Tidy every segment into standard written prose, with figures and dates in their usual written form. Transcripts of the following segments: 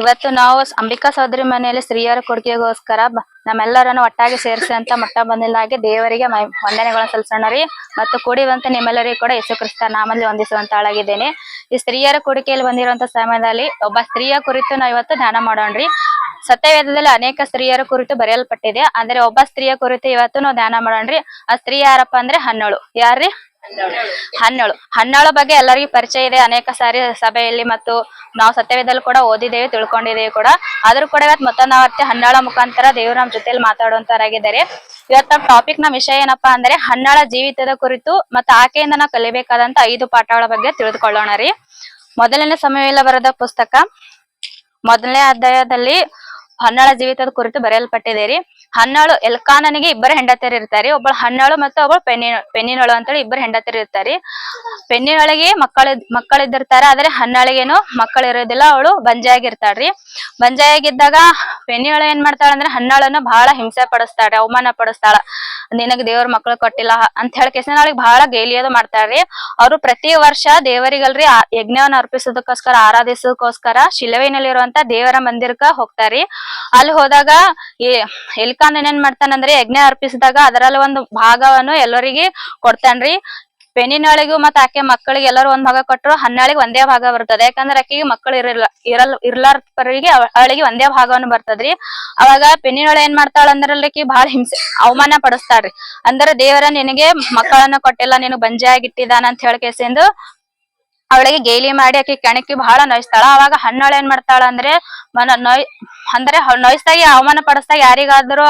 ಇವತ್ತು ನಾವು ಅಂಬಿಕಾ ಸಹೋದರಿ ಮನೆಯಲ್ಲಿ ಸ್ತ್ರೀಯರ ಕೊಡುಗೆಗೋಸ್ಕರ ನಮ್ಮೆಲ್ಲರನ್ನು ಒಟ್ಟಾಗಿ ಸೇರಿಸಿ ಅಂತ ಮೊಟ್ಟ ಬಂದಿಲ್ಲಾಗಿ ದೇವರಿಗೆ ವಂದನೆಗಳನ್ನು ಸಲ್ಲಿಸೋಣ ಮತ್ತು ಕೂಡಿರುವಂತ ನಿಮ್ಮೆಲ್ಲರಿಗೂ ಕೂಡ ಯೇಸು ಕ್ರಿಸ್ತ ನಾಮದಲ್ಲಿ ವಂದಿಸುವಂತ ಆಳಾಗಿದ್ದೇನೆ. ಈ ಸ್ತ್ರೀಯರ ಕೊಡುಗೆಯಲ್ಲಿ ಬಂದಿರುವಂತ ಸಮಯದಲ್ಲಿ ಒಬ್ಬ ಸ್ತ್ರೀಯ ಕುರಿತು ನಾವು ಇವತ್ತು ಧ್ಯಾನ ಮಾಡೋಣ್ರಿ. ಸತ್ಯವೇದದಲ್ಲಿ ಅನೇಕ ಸ್ತ್ರೀಯರ ಕುರಿತು ಬರೆಯಲ್ಪಟ್ಟಿದೆ, ಅಂದ್ರೆ ಒಬ್ಬ ಸ್ತ್ರೀಯ ಕುರಿತು ಇವತ್ತು ನಾವು ಧ್ಯಾನ ಮಾಡೋಣ್ರಿ. ಆ ಸ್ತ್ರೀ ಯಾರಪ್ಪ ಅಂದ್ರೆ ಹನ್ನಳು. ಯಾರ್ರಿ? ಹನ್ನಳು ಬಗ್ಗೆ ಎಲ್ಲರಿಗೂ ಪರಿಚಯ ಇದೆ. ಅನೇಕ ಸಾರಿ ಸಭೆಯಲ್ಲಿ ಮತ್ತು ನಾವು ಸತ್ಯವೇದಲ್ಲಿ ಕೂಡ ಓದಿದ್ದೇವೆ, ತಿಳ್ಕೊಂಡಿದ್ದೇವೆ ಕೂಡ. ಆದ್ರೂ ಕೂಡ ಇವತ್ತು ಮತ್ತೊಂದು ಹನ್ನಳ ಮುಖಾಂತರ ದೇವರು ನಮ್ಮ ಜೊತೆಲಿ ಮಾತಾಡುವಂತರಾಗಿದ್ದಾರೆ. ಇವತ್ತು ನಮ್ಮ ಟಾಪಿಕ್ ನ ವಿಷಯ ಏನಪ್ಪಾ ಅಂದ್ರೆ ಹನ್ನಳ ಜೀವಿತದ ಕುರಿತು ಮತ್ತು ಆಕೆಯಿಂದ ನಾವು ಕಲಿಬೇಕಾದಂತ 5 ಪಾಠಗಳ ಬಗ್ಗೆ ತಿಳಿದುಕೊಳ್ಳೋಣ ರೀ. ಮೊದಲನೇ ಸಮಯವೆಲ್ಲ ಬರೆದ ಪುಸ್ತಕ 1ನೇ ಅಧ್ಯಾಯದಲ್ಲಿ ಹನ್ನಳ ಜೀವಿತದ ಕುರಿತು ಬರೆಯಲ್ಪಟ್ಟಿದೆ ರೀ. ಹನ್ನಳು ಎಲ್ಕಾನನಿಗೆ 2 ಹೆಂಡತಿಯರು ಇರ್ತಾರೆ. ಒಬ್ಬಳು ಹನ್ನಳು ಮತ್ತು ಒಬ್ಬಳು ಪೆನ್ನಿನಳು ಅಂತೇಳಿ 2 ಹೆಂಡತಿಯರು ಇರ್ತಾರೆ. ಪೆನ್ನಿನೊಳಗೆ ಮಕ್ಕಳಿದ್ದಿರ್ತಾರೆ, ಆದ್ರೆ ಹನ್ನಳಿಗೇನು ಮಕ್ಕಳು ಇರೋದಿಲ್ಲ, ಅವಳು ಬಂಜೆಯಾಗಿರ್ತಾಳ್ರಿ. ಬಂಜೆಯಾಗಿದ್ದಾಗ ಪೆನ್ನಿನೊಳ ಏನ್ ಮಾಡ್ತಾಳ ಅಂದ್ರೆ ಹನ್ನಳನ್ನು ಬಹಳ ಹಿಂಸೆ ಪಡಿಸ್ತಾಳ್ರಿ, ಅವಮಾನ ಪಡಿಸ್ತಾಳ. ನಿನಗ್ ದೇವ್ರ ಮಕ್ಕಳು ಕೊಟ್ಟಿಲ್ಲ ಅಂತ ಹೇಳಿ ಅವಳಿಗೆ ಬಹಳ ಗೇಲಿಯೋದು ಮಾಡ್ತಾಳ್ರಿ. ಅವ್ರು ಪ್ರತಿ ವರ್ಷ ದೇವರಿಗಲ್ರಿ ಯಜ್ಞವನ್ನ ಅರ್ಪಿಸೋದಕ್ಕೋಸ್ಕರ, ಆರಾಧಿಸೋದಕ್ಕೋಸ್ಕರ ಶಿಲುವಿನಲ್ಲಿರುವಂತ ದೇವರ ಮಂದಿರಕ್ಕ ಹೋಗ್ತಾರಿ. ಅಲ್ಲಿ ಹೋದಾಗ ಎಲ್ಕಾನ್ ಏನ್ ಮಾಡ್ತಾನಂದ್ರೆ ಯಜ್ಞ ಅರ್ಪಿಸಿದಾಗ ಅದರಲ್ಲಿ ಒಂದು ಭಾಗವನ್ನು ಎಲ್ಲರಿಗೆ ಕೊಡ್ತಾನ್ರಿ. ಪೆನ್ನಿನೊಳಗೂ ಮತ್ತೆ ಆಕೆ ಮಕ್ಕಳಿಗೆ ಎಲ್ಲರೂ ಒಂದ್ ಭಾಗ ಕೊಟ್ಟರು, ಹನ್ನಳಿಗೆ ಒಂದೇ ಭಾಗ ಬರ್ತದೆ. ಯಾಕಂದ್ರೆ ಆಕೆಗೆ ಮಕ್ಕಳು ಇರ್ಲಾರ್ದವರಿಗೆ ಅವಳಿಗೆ ಒಂದೇ ಭಾಗವನ್ನು ಬರ್ತದ್ರಿ. ಅವಾಗ ಪೆನ್ನಿನೊಳ ಏನ್ ಮಾಡ್ತಾಳ ಅಂದ್ರೆ ಆಕಿ ಬಹಳ ಹಿಂಸೆ ಅವಮಾನ ಪಡಿಸ್ತಾಳ್ರಿ. ಅಂದ್ರೆ ದೇವರ ನಿನಗೆ ಮಕ್ಕಳನ್ನ ಕೊಟ್ಟಿಲ್ಲ, ನೀನು ಬಂಜೆ ಆಗಿಟ್ಟಿದ್ದಾನ ಅಂತ ಹೇಳ್ಕೆಸಿಂದು ಅವಳಿಗೆ ಗೇಲಿ ಮಾಡಿ ಆಕಿ ಕೆಣಕಿ ಬಹಳ ನೋಯಿಸ್ತಾಳ. ಅವಾಗ ಹನ್ನಳ ಏನ್ ಮಾಡ್ತಾಳ ಅಂದ್ರೆ ನೋಯಿಸ್ದಾಗಿ ಅವಮಾನ ಪಡಿಸ್ದಾಗ ಯಾರಿಗಾದ್ರೂ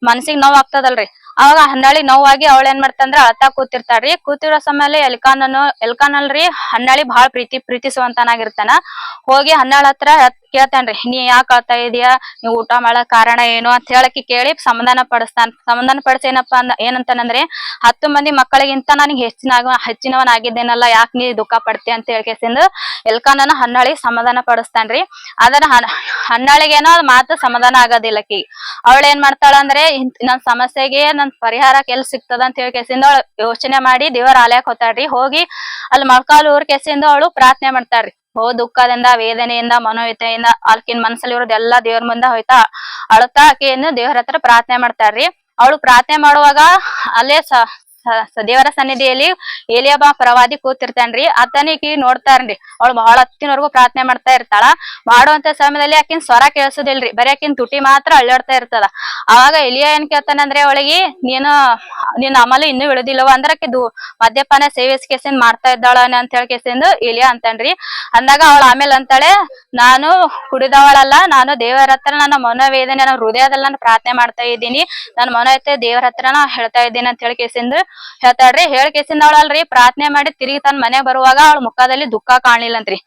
ಮನ್ಸಿಗೆ ನೋವು ಆಗ್ತದಲ್ರಿ. ಅವಾಗ ಹನ್ನಳಿ ನೋವಾಗಿ ಅವಳ ಏನ್ ಮಾಡ್ತಂದ್ರ ಅಳ್ತಾ ಕೂತಿರ್ತಾಳ್ರಿ. ಕೂತಿರೋ ಸಮಯಲ್ಲಿ ಎಲ್ಕಾನಲ್ರಿ ಹನ್ನಳಿ ಬಹಳ ಪ್ರೀತಿಸುವಂತನಾಗಿರ್ತಾನ. ಹೋಗಿ ಹನ್ನಳ ಹತ್ರ ಕೇಳ್ತಾನ್ರಿ, ನೀ ಯಾಕೆ ಅಳ್ತಾ ಇದೀಯಾ, ನೀವ್ ಊಟ ಮಾಡಕ್ ಕಾರಣ ಏನು ಅಂತ ಹೇಳಕಿ ಕೇಳಿ ಸಮಾಧಾನ ಪಡಿಸಿ ಏನಂತಾನಂದ್ರೆ 10 ಮಂದಿ ಮಕ್ಕಳಿಗಿಂತ ನನಗೆ ಹೆಚ್ಚಿನವನಾಗಿದ್ದೇನಲ್ಲ, ಯಾಕೆ ನೀ ದುಃಖ ಪಡ್ತಿ ಅಂತ ಹೇಳ್ಕೆಸಿಂದು ಎಲ್ಕಾನನ ಹನ್ನಳಿ ಸಮಾಧಾನ ಪಡಿಸ್ತಾನ್ರಿ. ಅದನ್ನ ಹನ್ನಳಿಗೇನೋ ಮಾತು ಸಮಾಧಾನ ಆಗೋದಿಲ್ಲಕಿ. ಅವಳ ಏನ್ ಮಾಡ್ತಾಳ ಅಂದ್ರೆ ನನ್ ಸಮಸ್ಯೆಗೆ ನನ್ ಪರಿಹಾರ ಕೆಲ್ ಸಿಗ್ತದ ಅಂತ ಹೇಳ್ಕೆಸಿಂದ ಅವಳು ಯೋಚನೆ ಮಾಡಿ ದೇವರ ಆಲಯಕ್ಕೆ ಹೋಗ್ತಾಳ್ರಿ. ಹೋಗಿ ಅಲ್ಲಿ ಮೊಳಕಾಲು ಊರ್ ಕೆಸಿಂದ ಅವಳು ಪ್ರಾರ್ಥನೆ ಮಾಡ್ತಾಳ್ರಿ. ದುಃಖದಿಂದ, ವೇದನೆಯಿಂದ, ಮನೋವ್ಯತೆಯಿಂದ ಆಕಿನ್ ಮನಸ್ಸಲ್ಲಿ ಇರೋದು ಎಲ್ಲಾ ದೇವ್ರ ಮುಂದೆ ಹೋಯ್ತಾ ಅಳುತ್ತಾ ಆಕೆಯನ್ನು ದೇವರ ಹತ್ರ ಪ್ರಾರ್ಥನೆ ಮಾಡ್ತಾಳ್ರಿ. ಅವಳು ಪ್ರಾರ್ಥನೆ ಮಾಡುವಾಗ ಅಲ್ಲೇ ದೇವರ ಸನ್ನಿಧಿಯಲ್ಲಿ ಏಲಿಯಾಬ ಪ್ರವಾದಿ ಕೂತಿರ್ತಾನ್ರಿ. ಆತನಿಗೆ ನೋಡ್ತಾರ್ರಿ. ಅವಳು ಬಹಳ ಹೊತ್ತಿನವರೆಗೂ ಪ್ರಾರ್ಥನೆ ಮಾಡ್ತಾ ಇರ್ತಾಳ. ಮಾಡುವಂತ ಸಮಯದಲ್ಲಿ ಆಕಿನ್ ಸ್ವರ ಕೇಳಿಸೋದಿಲ್ರಿ, ಬರೀ ಆಕಿನ್ ತುಟಿ ಮಾತ್ರ ಅಳ್ಳಾಡ್ತಾ ಇರ್ತದ. ಅವಾಗ ಎಲಿಯಾ ಏನ್ ಕೇಳ್ತಾನಂದ್ರೆ ಅವಳಿಗೆ, ನೀನ್ ಅಮಲು ಇನ್ನೂ ಇಳಿದಿಲ್ಲವ ಅಂದ್ರೆ ಆಕಿ ಮದ್ಯಪಾನ ಸೇವಿಸ್ಕೆಸಿಂದ ಮಾಡ್ತಾ ಇದ್ದಾಳ ಅಂತ ಹೇಳ್ಕೆಸಿಂದು ಎಲಿಯಾ ಅಂತಾನ್ರಿ. ಅಂದಾಗ ಅವಳು ಆಮೇಲೆ ಅಂತಾಳೆ, ನಾನು ಕುಡಿದವಳಲ್ಲ, ನಾನು ದೇವರ ಹತ್ರ ನನ್ನ ಮನೋವೇದನೆ, ನನ್ನ ಹೃದಯದಲ್ಲಿ ನಾನು ಪ್ರಾರ್ಥನೆ ಮಾಡ್ತಾ ಇದ್ದೀನಿ, ನನ್ನ ಮನೋವ್ಯತೆ ದೇವರ ಹತ್ರನ ಹೇಳ್ತಾ ಇದ್ದೀನಿ ಅಂತ ಹೇಳ್ಕೆಸಿಂದು ಹೇಳ್ತಾಳ್ರಿ. ಹೇಳ್ಕೆಸಿಂದ ಅವಳಲ್ರಿ ಪ್ರಾರ್ಥನೆ ಮಾಡಿ ತಿರುಗಿ ತನ್ನ ಮನೆ ಬರುವಾಗ ಅವಳ ಮುಖದಲ್ಲಿ ದುಃಖ ಕಾಣ್ಲಿಲ್ಲಂತ್ರಿ.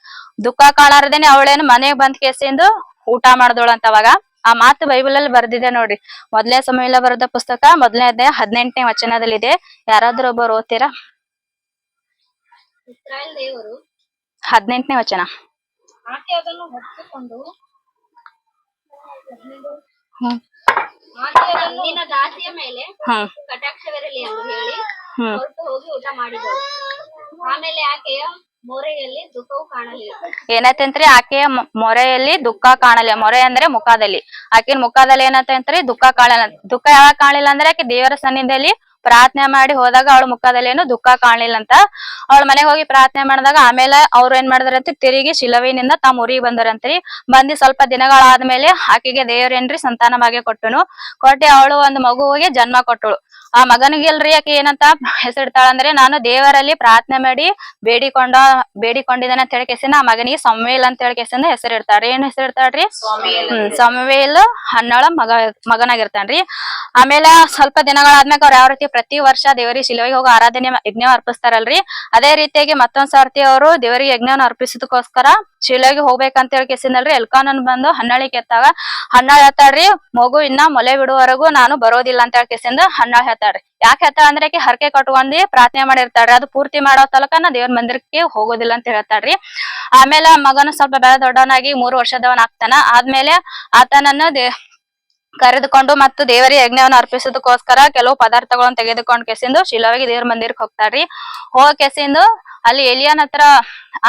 ದುಃಖ ಕಾಣಾರದೇನೆ ಅವಳೇನು ಮನೆಗೆ ಬಂದ್ ಕೇಸಿಂದು ಊಟ ಮಾಡ್ದೋಳಂತ. ಅವಾಗ ಆ ಮಾತು ಬೈಬಲ್ ಅಲ್ಲಿ ಬರ್ದಿದೆ ನೋಡ್ರಿ. 1ನೇ ಸಮಯವೆಲ್ಲ ಬರೆದ ಪುಸ್ತಕ 1ನೇ ಅಧ್ಯಾಯ 18ನೇ ವಚನದಲ್ಲಿದೆ. ಯಾರಾದ್ರೂ ಒಬ್ಬರು ಓದ್ತೀರಾ? ಇಸ್ರಾಯೇಲ್ ದೇವರು 18ನೇ ವಚನ. ಆಕೆ ಅದನ್ನು ಹೊತ್ತುಕೊಂಡು ನಿನ್ನ ದಾಸಿಯ ಮೇಲೆ ಕಟಾಕ್ಷವಿರಲಿ ಎಂದು ಹೇಳಿ ಹೊರಟು ಹೋಗಿ ಊಟ ಮಾಡಿದಳು. ಆಮೇಲೆ ಆಕೆಯ ಮೊರೆಯಲ್ಲಿ ದುಃಖವು ಕಾಣಲಿಲ್ಲ. ಏನೈತಂತ್ರಿ? ಆಕೆಯ ಮೊರೆಯಲ್ಲಿ ದುಃಖ ಕಾಣಲಿಲ್ಲ. ಮೊರೆ ಅಂದ್ರೆ ಮುಖದಲ್ಲಿ. ಆಕಿನ ಮುಖದಲ್ಲಿ ಏನಂತಂತ್ರಿ? ದುಃಖ ಕಾಣಲಿಲ್ಲ. ದುಃಖ ಯಾವಾಗ ಕಾಣಲಿಲ್ಲ ಅಂದ್ರೆ ಆಕೆ ದೇವರ ಸನ್ನಿಧಿಯಲ್ಲಿ ಪ್ರಾರ್ಥನೆ ಮಾಡಿ ಹೋದಾಗ ಅವಳ ಮುಖದಲ್ಲಿ ಏನು ದುಃಖ ಕಾಣಲಿಲ್ಲ ಅಂತ. ಅವಳ ಮನೆಗೆ ಹೋಗಿ ಪ್ರಾರ್ಥನೆ ಮಾಡಿದಾಗ ಆಮೇಲೆ ಅವ್ರು ಏನ್ ಮಾಡಿದ್ರಂತೆ, ತಿರುಗಿ ಶಿಲುವಿನಿಂದ ತಮ್ಮ ಊರಿಗೆ ಬಂದರಂತ್ರಿ. ಬಂದಿ ಸ್ವಲ್ಪ ದಿನಗಳಾದ್ಮೇಲೆ ಆಕೆಗೆ ದೇವ್ರೇನ್ರಿ ಸಂತಾನ ಭಾಗ್ಯ ಕೊಟ್ಟನು. ಕೊಟ್ಟಿ ಅವಳು ಒಂದು ಮಗುವಿಗೆ ಜನ್ಮ ಕೊಟ್ಟಳು. ಆ ಮಗನಿಗೆಲ್ರಿ ಆಕೆ ಏನಂತ ಹೆಸರಿಡ್ತಾಳಂದ್ರೆ, ನಾನು ದೇವರಲ್ಲಿ ಪ್ರಾರ್ಥನೆ ಮಾಡಿ ಬೇಡಿಕೊಂಡಿದ್ದೇನೆ ಅಂತ ಹೇಳ್ಕೆಸಿಂದ ಆ ಮಗನಿಗೆ ಸಮುವೇಲ್ ಅಂತ ಹೇಳ್ಕೆಸಿಂದ ಹೆಸರಿಡ್ತಾಳ್ರಿ. ಏನ್ ಹೆಸರಿಡ್ತಾಳ್ರಿ? ಸಮುವೇಲ್ ಹನ್ನಳ ಮಗನಾಗಿರ್ತಾನ್ರಿ. ಆಮೇಲೆ ಸ್ವಲ್ಪ ದಿನಗಳಾದ್ಮೇಲೆ ಅವ್ರು ಯಾವ ರೀತಿ ಪ್ರತಿ ವರ್ಷ ದೇವರಿಗೆ ಶಿಲುವೆಗೆ ಹೋಗಿ ಆರಾಧನೆ ಯಜ್ಞ ಅರ್ಪಿಸ್ತಾರಲ್ರಿ, ಅದೇ ರೀತಿಯಾಗಿ ಮತ್ತೊಂದ್ ಸರ್ತಿ ಅವರು ದೇವರಿಗೆ ಯಜ್ಞವನ್ನು ಅರ್ಪಿಸೋದಕ್ಕೋಸ್ಕರ ಶಿಲುವೆಗೆ ಹೋಗ್ಬೇಕಂತ ಹೇಳ್ಕೆಸಿಂದಲ್ರಿ ಎಲ್ಕಾನನ್ ಬಂದು ಹನ್ನಳಿಗೆ ಎತ್ತಾಗ ಹನ್ನಳ ಹೇಳ್ತಾಳ್ರಿ, ಮಗು ಇನ್ನ ಮೊಲೆ ಬಿಡುವವರೆಗೂ ನಾನು ಬರೋದಿಲ್ಲ ಅಂತ ಹೇಳ್ಕೆಸಿಂದ ಹನ್ನಳ ಹೇಳ್ತಾಳ್ರಿ. ಯಾಕೆ ಹೇಳ್ತಾಳ ಅಂದ್ರೆ ಆಕೆ ಹರಕೆ ಕಟ್ಕೊಂಡಿ ಪ್ರಾರ್ಥನೆ ಮಾಡಿರ್ತಾಳ್ರಿ, ಅದು ಪೂರ್ತಿ ಮಾಡೋ ತಲಕ ನಾ ದೇವ್ರ ಮಂದಿರಕ್ಕೆ ಹೋಗೋದಿಲ್ಲ ಅಂತ ಹೇಳ್ತಾಳ್ರಿ. ಆಮೇಲೆ ಮಗನು ಸ್ವಲ್ಪ ಬೆಳೆ ದೊಡ್ಡವನಾಗಿ 3 ವರ್ಷದವನಾಗ್ತಾನ. ಆದ್ಮೇಲೆ ಆತನನ್ನು ಕರೆದುಕೊಂಡು ಮತ್ತು ದೇವರಿಗೆ ಯಜ್ಞವನ್ನು ಅರ್ಪಿಸೋದಕ್ಕೋಸ್ಕರ ಕೆಲವು ಪದಾರ್ಥಗಳನ್ನು ತೆಗೆದುಕೊಂಡು ಕೆಸಿಂದು ಶಿಲೋವಿಗೆ ದೇವ್ರ ಮಂದಿರಕ್ಕೆ ಹೋಗ್ತಾರ್ರಿ. ಹೋಗ್ ಕೆಸಿಂದು ಅಲ್ಲಿ ಎಲಿಯನ್ ಹತ್ರ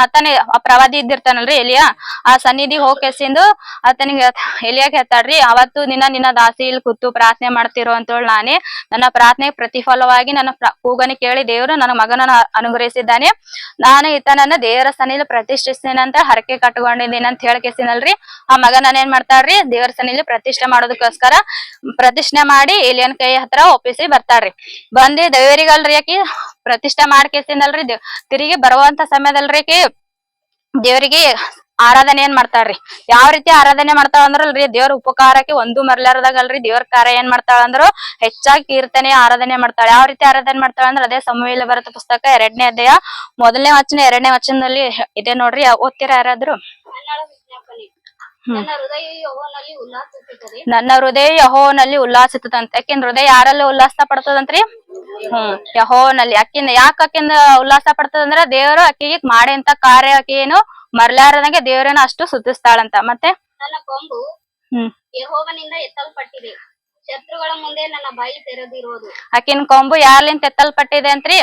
ಆತನೇ ಪ್ರವಾದಿ ಇದ್ದಿರ್ತಾನಲ್ರಿ ಎಲಿಯ, ಆ ಸನ್ನಿಧಿ ಹೋಗ್ ಕೆಸಿಂದು ಆತನಿಗೆ ಎಲಿಯಾಗ ಹೇಳ್ತಾಳ್ರಿ, ಅವತ್ತು ನಿನ್ನ ದಾಸಿ ಇಲ್ಲಿ ಕೂತು ಪ್ರಾರ್ಥನೆ ಮಾಡ್ತಿರೋ ಅಂತೇಳಿ ನಾನೇ ನನ್ನ ಪ್ರಾರ್ಥನೆ ಪ್ರತಿಫಲವಾಗಿ ನನ್ನ ಕೂಗನೆ ಕೇಳಿ ದೇವರು ನನ್ನ ಮಗನನ್ನ ಅನುಗ್ರಹಿಸಿದ್ದಾನೆ. ನಾನು ಈತನನ್ನ ದೇವರ ಸನ್ನಿಧಿಯಲ್ಲಿ ಪ್ರತಿಷ್ಠಿಸ್ತೇನೆ ಅಂತ ಹರಕೆ ಕಟ್ಕೊಂಡಿದ್ದೀನಿ ಅಂತ ಹೇಳಿ ಕೆಸಿನಲ್ರಿ ಆ ಮಗನ ಏನ್ ಮಾಡ್ತಾಳ್ರಿ ದೇವರ ಸನ್ನಿಧಿಯಲ್ಲಿ ಪ್ರತಿಷ್ಠೆ ಮಾಡೋದಕ್ಕೋಸ್ಕರ ಪ್ರತಿಷ್ಠೆ ಮಾಡಿ ಎಲಿಯನ್ ಕೈ ಹತ್ರ ಒಪ್ಪಿಸಿ ಬರ್ತಾಳ್ರಿ. ಬಂದಿ ದೇವರಿಗಲ್ರಿ ಆಕಿ ಪ್ರತಿಷ್ಠೆ ಮಾಡ್ಕೇಸಿನಲ್ರಿ ತಿರುಗಿ ಬರುವಂತ ಸಮಯದಲ್ರಿ ಆಕಿ ದೇವರಿಗೆ ಆರಾಧನೆ ಏನ್ ಮಾಡ್ತಾಳ್ರಿ. ಯಾವ ರೀತಿ ಆರಾಧನೆ ಮಾಡ್ತಾಳ ಅಂದ್ರಲ್ರಿ, ದೇವ್ರ ಉಪಕಾರಕ್ಕೆ ಒಂದು ಮರ್ಲಾರದಾಗಲ್ರಿ ದೇವ್ರ ಕಾರ್ಯ ಏನ್ ಮಾಡ್ತಾಳ ಅಂದ್ರು ಹೆಚ್ಚಾಗಿ ಕೀರ್ತನೆ ಆರಾಧನೆ ಮಾಡ್ತಾಳೆ. ಯಾವ ರೀತಿ ಆರಾಧನೆ ಮಾಡ್ತಾಳ ಅಂದ್ರ ಅದೇ ಸಮುವೇಲ ಬರೆದ ಪುಸ್ತಕ 2ನೇ ಅಧ್ಯಾಯ 1ನೇ ವಚನ 2ನೇ ವಚನದಲ್ಲಿ ಇದೆ ನೋಡ್ರಿ. ಓದ್ತೀರಾ ಯಾರಾದ್ರು? ಹನ್ನಾಳ ವಿಜ್ಞಾಪನೆ. ನನ್ನ ಹೃದಯ ಯೆಹೋವನಲ್ಲಿ ಉಲ್ಲಾಸಿಸುತ್ತದೆ. ನನ್ನ ಹೃದಯ ಯೆಹೋವನಲ್ಲಿ ಉಲ್ಲಾಸಿಸುತ್ತಂತ. ಆಕಿನ ಹೃದಯ ಯಾರಲ್ಲಿ ಉಲ್ಲಾಸ ಪಡ್ತದಂತ್ರಿ? ಯೆಹೋವನಲ್ಲಿ. ಯಾಕಿಂದ ಉಲ್ಲಾಸ ಪಡ್ತದಂದ್ರ ದೇವರು ಆಕಿಗೆ ಮಾಡೇಂತ ಕಾರ್ಯ ಆಕಿ ಏನು ಮರ್ಲಾರದಂಗೆ ದೇವರನ್ನ ಅಷ್ಟು ಸುತ್ತಿಸ್ತಾಳಂತ. ಮತ್ತೆ ನನ್ನ ಕೊಂಬು ಯೆಹೋವನಿಂದ ಎತ್ತಲ್ಪಟ್ಟಿದೆ, ಶತ್ರುಗಳ ಮುಂದೆ ನನ್ನ ಬಾಯಿ ತೆರೆದಿರುವುದು. ಆಕಿನ ಕೊಂಬು ಯಾರ್ಲಿಂತ ಎತ್ತಲ್ಪಟ್ಟಿದೆ ಅಂತ್ರಿ?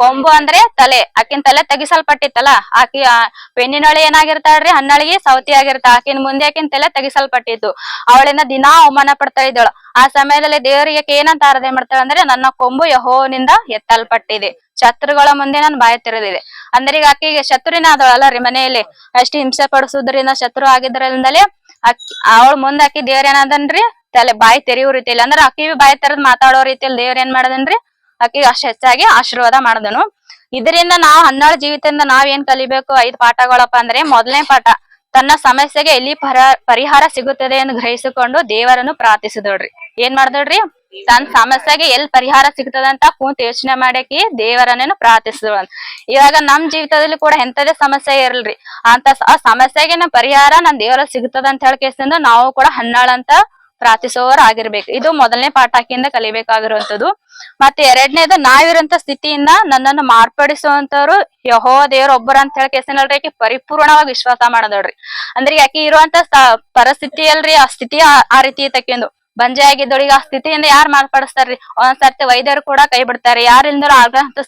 ಕೊಂಬು ಅಂದ್ರೆ ತಲೆ. ಆಕಿನ ತಲೆ ತೆಗಿಸಲ್ಪಟ್ಟಿತ್ತಲ್ಲ, ಆಕಿ ಪೆಣ್ಣಿನೊಳೆ ಏನಾಗಿರ್ತಾಳ್ರಿ ಹನ್ನಳಿಗೆ ಸವತಿ ಆಗಿರ್ತಾಳ. ಆಕಿನ ಮುಂದೆ ಆಕಿನ ತಲೆ ತೆಗಿಸಲ್ಪಟ್ಟಿತ್ತು. ಅವಳಿಂದ ದಿನಾ ಅವಮಾನ ಪಡ್ತಾ ಇದ್ದಳು. ಆ ಸಮಯದಲ್ಲಿ ದೇವರಿಗೆ ಏನಂತ ಆರಾಧನೆ ಮಾಡ್ತಾಳೆ ಅಂದ್ರೆ ನನ್ನ ಕೊಂಬು ಯೆಹೋವನಿಂದ ಎತ್ತಲ್ಪಟ್ಟಿದೆ, ಶತ್ರುಗಳ ಮುಂದೆ ನನ್ನ ಬಾಯಿ ತೆರೆದಿದೆ. ಅಂದ್ರೆ ಈಗ ಆಕಿಗೆ ಶತ್ರುವಿನ ಆದಳಲ್ಲ ರೀ ಮನೆಯಲ್ಲಿ, ಅಷ್ಟು ಹಿಂಸೆ ಪಡಿಸೋದ್ರಿಂದ ಶತ್ರು ಆಗಿದ್ರಿಂದಲೇ ಅವಳ ಮುಂದೆ ಆಕಿ ದೇವ್ರ ಏನದನ್ರಿ ತಲೆ ಬಾಯಿ ತೆರೆಯೋ ರೀತಿಯಲ್ಲಿ ಅಂದ್ರೆ ಆಕಿ ಬಾಯಿ ತೆರೆದ್ ಮಾತಾಡೋ ರೀತಿಯಲ್ಲಿ ದೇವ್ರ ಏನ್ ಮಾಡದನ್ರಿ ಆಕಿ ಅಷ್ಟ್ ಹೆಚ್ಚಾಗಿ ಆಶೀರ್ವಾದ ಮಾಡದನು. ಇದರಿಂದ ನಾವು ಹನ್ನಾಳ ಜೀವಿತದಿಂದ ನಾವ್ ಏನ್ ಕಲಿಬೇಕು? 5 ಪಾಠಗಳಪ್ಪ ಅಂದ್ರೆ, ಮೊದಲನೇ ಪಾಠ ತನ್ನ ಸಮಸ್ಯೆಗೆ ಎಲ್ಲಿ ಪರಿಹಾರ ಸಿಗುತ್ತದೆ ಎಂದು ಗ್ರಹಿಸಿಕೊಂಡು ದೇವರನ್ನು ಪ್ರಾರ್ಥಿಸಿದಳ್ರಿ. ಏನ್ ಮಾಡ್ದಳ್ರಿ? ತನ್ನ ಸಮಸ್ಯೆಗೆ ಎಲ್ಲಿ ಪರಿಹಾರ ಸಿಗ್ತದಂತ ಕೂತ್ ಯೋಚನೆ ಮಾಡಕಿ ದೇವರನ್ನೇನು ಪ್ರಾರ್ಥಿಸಿದಳು. ಇವಾಗ ನಮ್ ಜೀವಿತದಲ್ಲಿ ಕೂಡ ಎಂತದೇ ಸಮಸ್ಯೆ ಇರಲ್ರಿ, ಅಂತ ಆ ಸಮಸ್ಯೆಗೆ ಪರಿಹಾರ ನನ್ ದೇವರ ಸಿಗ್ತದ ಅಂತ ಹೇಳ್ಕೇಸಿಂದ ನಾವು ಕೂಡ ಹನ್ನಾಳಂತ ಪ್ರಾರ್ಥಿಸೋರ್ ಆಗಿರ್ಬೇಕು. ಇದು ಮೊದಲನೇ ಪಾಠ ಆಕಿಂದ ಕಲಿಬೇಕಾಗಿರುವಂತದ್ದು. ಮತ್ತೆ 2ನೇದು ನಾವಿರಂತ ಸ್ಥಿತಿಯಿಂದ ನನ್ನನ್ನು ಮಾರ್ಪಡಿಸುವಂತವ್ರು ಯೆಹೋವ ದೇವ್ರ ಒಬ್ಬರ ಅಂತ ಹೇಳಿ ಕೇಸಿನಲ್ರಿ ಆಕಿ ಪರಿಪೂರ್ಣವಾಗಿ ವಿಶ್ವಾಸ ಮಾಡದಳ್ರಿ. ಅಂದ್ರೆ ಆಕಿ ಇರುವಂತ ಪರಿಸ್ಥಿತಿ ಅಲ್ರಿ, ಆ ಸ್ಥಿತಿ ಆ ರೀತಿ ತಕ್ಕಿಂದು ಬಂಜೆ ಆಗಿದ್ದೊಳಿಗೆ ಆ ಸ್ಥಿತಿಯಿಂದ ಯಾರು ಮಾರ್ಪಡಿಸ್ತಾರ್ರಿ? ಒಂದ್ಸರ್ತಿ ವೈದ್ಯರು ಕೂಡ ಕೈ ಬಿಡ್ತಾರೆ. ಯಾರಿಂದಲೂ ಆಗಂತ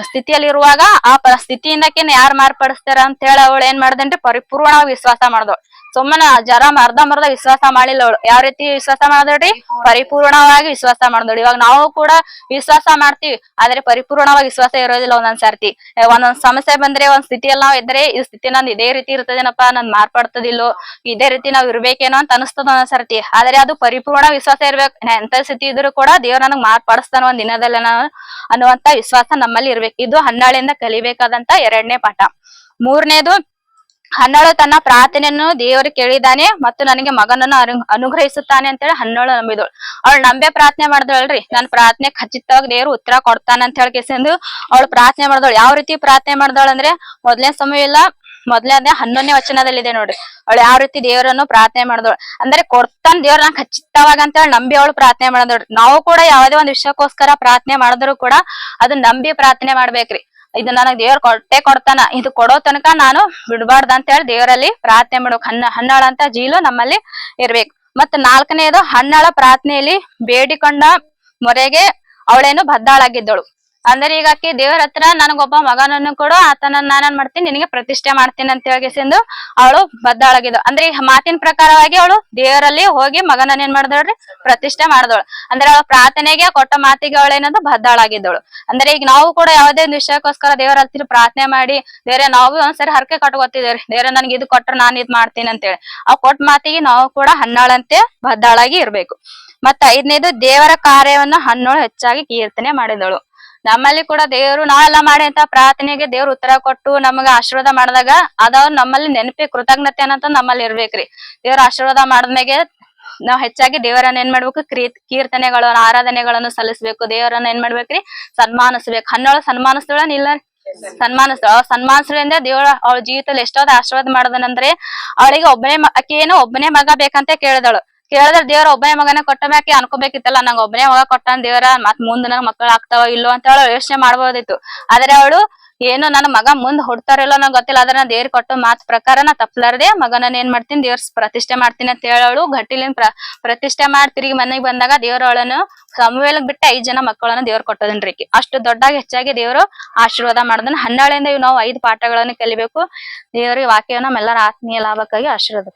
ಸ್ಥಿತಿಯಲ್ಲಿ ಇರುವಾಗ ಆ ಸ್ಥಿತಿಯಿಂದಕಿನ್ನ ಯಾರು ಮಾರ್ಪಡಿಸ್ತಾರ ಅಂತ ಹೇಳಿ ಅವಳು ಏನ್ ಮಾಡ್ದನ್ರಿ ಪರಿಪೂರ್ಣವಾಗಿ ವಿಶ್ವಾಸ ಮಾಡ್ದವಳು. ಸುಮ್ಮನೆ ಜರ ಮರ್ದ ವಿಶ್ವಾಸ ಮಾಡಿಲ್ಲ ಅವಳು. ಯಾವ ರೀತಿ ವಿಶ್ವಾಸ ಮಾಡ್ದಳ್ರಿ? ಪರಿಪೂರ್ಣವಾಗಿ ವಿಶ್ವಾಸ ಮಾಡ್ದಳು. ಇವಾಗ ನಾವು ಕೂಡ ವಿಶ್ವಾಸ ಮಾಡ್ತೀವಿ, ಆದ್ರೆ ಪರಿಪೂರ್ಣವಾಗಿ ವಿಶ್ವಾಸ ಇರೋದಿಲ್ಲ. ಒಂದೊಂದ್ ಸಮಸ್ಯೆ ಬಂದ್ರೆ ಒಂದ್ ಸ್ಥಿತಿಯಲ್ಲಿ ನಾವ್ ಇದ್ರೆ ಈ ಸ್ಥಿತಿ ನಂದು ಇದೇ ರೀತಿ ಇರ್ತದೇನಪ್ಪಾ, ನನ್ ಮಾರ್ಪಡ್ತದಿಲ್ಲೋ, ಇದೇ ರೀತಿ ನಾವ್ ಇರ್ಬೇಕೇನೋ ಅಂತ ಅನಿಸ್ತದ ಒಂದೊಂದ್ಸರ್ತಿ. ಆದ್ರೆ ಅದು ಪರಿಪೂರ್ಣ ವಿಶ್ವಾಸ ಇರ್ಬೇಕು. ಎಂತ ಸ್ಥಿತಿ ಇದ್ರು ಕೂಡ ದೇವ್ರ ನನಗ್ ಮಾರ್ಪಡಿಸ್ತಾನ ಒಂದ್ ದಿನದಲ್ಲ ಅನ್ನುವಂತ ವಿಶ್ವಾಸ ನಮ್ಮಲ್ಲಿ ಇರ್ಬೇಕು. ಇದು ಹನ್ನಾಳಿಂದ ಕಲಿಬೇಕಾದಂತ 2ನೇ ಪಾಠ. 3ನೇದು ಹನ್ನಾಳು ತನ್ನ ಪ್ರಾರ್ಥನೆಯನ್ನು ದೇವರು ಕೇಳಿದ್ದಾನೆ ಮತ್ತು ನನಗೆ ಮಗನನ್ನು ಅನುಗ್ರಹಿಸುತ್ತಾನೆ ಅಂತೇಳಿ ಹನ್ನಾಳು ನಂಬಿದಳು. ಅವಳು ನಂಬೆ ಪ್ರಾರ್ಥನೆ ಮಾಡಿದಳಲ್ರಿ, ನನ್ ಪ್ರಾರ್ಥನೆ ಖಚಿತವಾಗಿ ದೇವ್ರು ಉತ್ತರ ಕೊಡ್ತಾನ ಅಂತ ಹೇಳಿ ಕೇಸಂದು ಅವಳು ಪ್ರಾರ್ಥನೆ ಮಾಡಿದಳು. ಯಾವ ರೀತಿ ಪ್ರಾರ್ಥನೆ ಮಾಡಿದಳು ಅಂದ್ರೆ, ಮೊದಲನೇ ಸಮಯವಿಲ್ಲ 11ನೇ ವಚನದಲ್ಲಿದೆ ನೋಡ್ರಿ. ಅವಳು ಯಾವ ರೀತಿ ದೇವರನ್ನು ಪ್ರಾರ್ಥನೆ ಮಾಡಿದಳು ಅಂದ್ರೆ, ಕೊಡ್ತಾನ ದೇವ್ರ ಖಚಿತವಾಗ ಅಂತ ಹೇಳಿ ನಂಬಿ ಅವಳು ಪ್ರಾರ್ಥನೆ ಮಾಡಿದಳು. ನಾವು ಕೂಡ ಯಾವುದೇ ಒಂದ್ ವಿಷಯಕ್ಕೋಸ್ಕರ ಪ್ರಾರ್ಥನೆ ಮಾಡಿದ್ರು ಕೂಡ ಅದನ್ನ ನಂಬಿ ಪ್ರಾರ್ಥನೆ ಮಾಡ್ಬೇಕ್ರಿ. ಇದು ನನಗ್ ದೇವ್ರ ಕೊಡ್ತಾನ, ಇದು ಕೊಡೋ ತನಕ ನಾನು ಬಿಡ್ಬಾರ್ದ ಅಂತ ಹೇಳಿ ದೇವರಲ್ಲಿ ಪ್ರಾರ್ಥನೆ ಮಾಡ್ಬೇಕು. ಹನ್ನಾಳ ಅಂತ ಜೀಲು ನಮ್ಮಲ್ಲಿ ಇರ್ಬೇಕು. ಮತ್ತ 4ನೇದು ಹನ್ನಾಳ ಪ್ರಾರ್ಥನೆಯಲ್ಲಿ ಬೇಡಿಕೊಂಡ ಮೊರೆಗೆ ಅವಳೇನು ಬದ್ದಾಳಾಗಿದ್ದಳು. ಅಂದ್ರೆ ಈಗ ಆಕಿ ದೇವರ ಹತ್ರ ನನಗೊಬ್ಬ ಮಗನನ್ನು ಕೊಡು, ಆತನನ್ನ ನಾನೇನ್ ಮಾಡ್ತೀನಿ ನಿನಗೆ ಪ್ರತಿಷ್ಠೆ ಮಾಡ್ತೀನಿ ಅಂತ ಹೇಳಿಸಿಂದು ಅವಳು ಬದ್ದಾಳಾಗಿದ್ದಳು. ಅಂದ್ರೆ ಈ ಮಾತಿನ ಪ್ರಕಾರವಾಗಿ ಅವಳು ದೇವರಲ್ಲಿ ಹೋಗಿ ಮಗನನ್ನ ಏನ್ ಮಾಡಿದಳ್ರಿ ಪ್ರತಿಷ್ಠೆ ಮಾಡಿದಳು. ಅಂದ್ರೆ ಅವಳ ಪ್ರಾರ್ಥನೆಗೆ ಕೊಟ್ಟ ಮಾತಿಗೆ ಅವಳೇನದು ಬದ್ದಾಳಾಗಿದ್ದಳು. ಅಂದ್ರೆ ಈಗ ನಾವು ಕೂಡ ಯಾವುದೇ ಒಂದು ವಿಷಯಕ್ಕೋಸ್ಕರ ದೇವರ ಹತ್ತಿರ ಪ್ರಾರ್ಥನೆ ಮಾಡಿ, ದೇವ್ರೆ ನಾವು ಒಂದ್ಸರಿ ಹರಕೆ ಕಟ್ಕೊತಿದೇವ್ರಿ, ದೇವ್ರೆ ನನ್ಗೆ ಇದು ಕೊಟ್ರ ನಾನ್ ಇದ್ ಮಾಡ್ತೀನಿ ಅಂತೇಳಿ ಆ ಕೊಟ್ಟ ಮಾತಿಗೆ ನಾವು ಕೂಡ ಹನ್ನಾಳಂತೆ ಬದ್ದಾಳಾಗಿ ಇರ್ಬೇಕು. ಮತ್ತ 5ನೇದು ದೇವರ ಕಾರ್ಯವನ್ನ ಹನ್ನಾಳು ಹೆಚ್ಚಾಗಿ ಕೀರ್ತನೆ ಮಾಡಿದಳು. ನಮ್ಮಲ್ಲಿ ಕೂಡ ದೇವರು ನಾವೆಲ್ಲ ಮಾಡಿದಂತ ಪ್ರಾರ್ಥನೆಗೆ ದೇವ್ರ ಉತ್ತರ ಕೊಟ್ಟು ನಮಗ ಆಶೀರ್ವಾದ ಮಾಡಿದಾಗ ಅದಾವ್ ನಮ್ಮಲ್ಲಿ ನೆನಪಿ ಕೃತಜ್ಞತೆ ಅನ್ನೋದು ನಮ್ಮಲ್ಲಿ ಇರ್ಬೇಕ್ರಿ. ದೇವ್ರ ಆಶೀರ್ವಾದ ಮಾಡಿದ್ಮೇಲೆ ನಾವ್ ಹೆಚ್ಚಾಗಿ ದೇವರನ್ನ ಏನ್ ಮಾಡ್ಬೇಕು? ಕೀರ್ತನೆಗಳು ಆರಾಧನೆಗಳನ್ನು ಸಲ್ಲಿಸ್ಬೇಕು. ದೇವರನ್ನ ಏನ್ ಮಾಡ್ಬೇಕ್ರಿ? ಸನ್ಮಾನಿಸ್ಬೇಕು. ಹನ್ನಾಳು ಸನ್ಮಾನಿಸ್ದಳ ಇಲ್ಲ ಸನ್ಮಾನಿಸ್ರಿಂದ ದೇವರ ಅವಳ ಜೀವಿತದಲ್ಲಿ ಎಷ್ಟೋದ್ ಆಶೀರ್ವಾದ ಮಾಡದನಂದ್ರೆ, ಅವಳಿಗೆ ಆಕಿ ಒಬ್ಬನೇ ಮಗ ಬೇಕಂತ ಕೇಳಿದಳು. ಕೇಳಿದ್ರೆ ದೇವ್ರ ಒಬ್ಬನೇ ಮಗನ ಕೊಟ್ಟ ಮ್ಯಾಕೆ ಅನ್ಕೋಬೇಕಿತ್ತಲ್ಲ, ನಂಗೆ ಒಬ್ಬನೇ ಮಗ ಕೊಟ್ಟಾನ ದೇವ್ರ, ಮತ್ ಮುಂದ್ ನಂಗ್ ಮಕ್ಕಳು ಆಗ್ತಾವ ಇಲ್ಲೋ ಅಂತ ಹೇಳಿ ಯೋಚನೆ ಮಾಡ್ಬೋದಿತ್ತು. ಆದ್ರೆ ಅವಳು ಏನು ನನ್ನ ಮಗ ಮುಂದ್ ಹುಡ್ತಾರಿಲ್ಲೋ ನಂಗೆ ಗೊತ್ತಿಲ್ಲ, ಆದ್ರೆ ನಾ ದೇವ್ರ ಕೊಟ್ಟು ಮಾತ್ ಪ್ರಕಾರ ನಾ ತಪ್ಪಲಾರ್ದೆ ಮಗನನ್ನ ಏನ್ ಮಾಡ್ತೀನಿ ದೇವ್ರ ಪ್ರತಿಷ್ಠೆ ಮಾಡ್ತೀನಿ ಅಂತ ಹೇಳವಳು ಗಟ್ಟಿಲಿಂದ ಪ್ರತಿಷ್ಠೆ ಮಾಡಿ ತಿರುಗಿ ಮನೆಗ್ ಬಂದಾಗ ದೇವ್ರ ಅವಳನ್ನು ಸಮುವೇಲಗ್ ಬಿಟ್ಟ 5 ಜನ ಮಕ್ಕಳನ್ನ ದೇವ್ರ ಕೊಟ್ಟದನ್ರಿ. ಅಷ್ಟು ದೊಡ್ಡಾಗಿ ಹೆಚ್ಚಾಗಿ ದೇವ್ರು ಆಶೀರ್ವಾದ ಮಾಡೋದನ್ನ 12ರಿಂದ ನಾವು 5 ಪಾಠಗಳನ್ನು ಕಲಿಬೇಕು. ದೇವ್ರಿಗೆ ವಾಕ್ಯವನ್ನ ನಮ್ಮೆಲ್ಲರ ಆತ್ಮೀಯ ಲಾಭಕ್ಕಾಗಿ ಆಶೀರ್ವಾದ.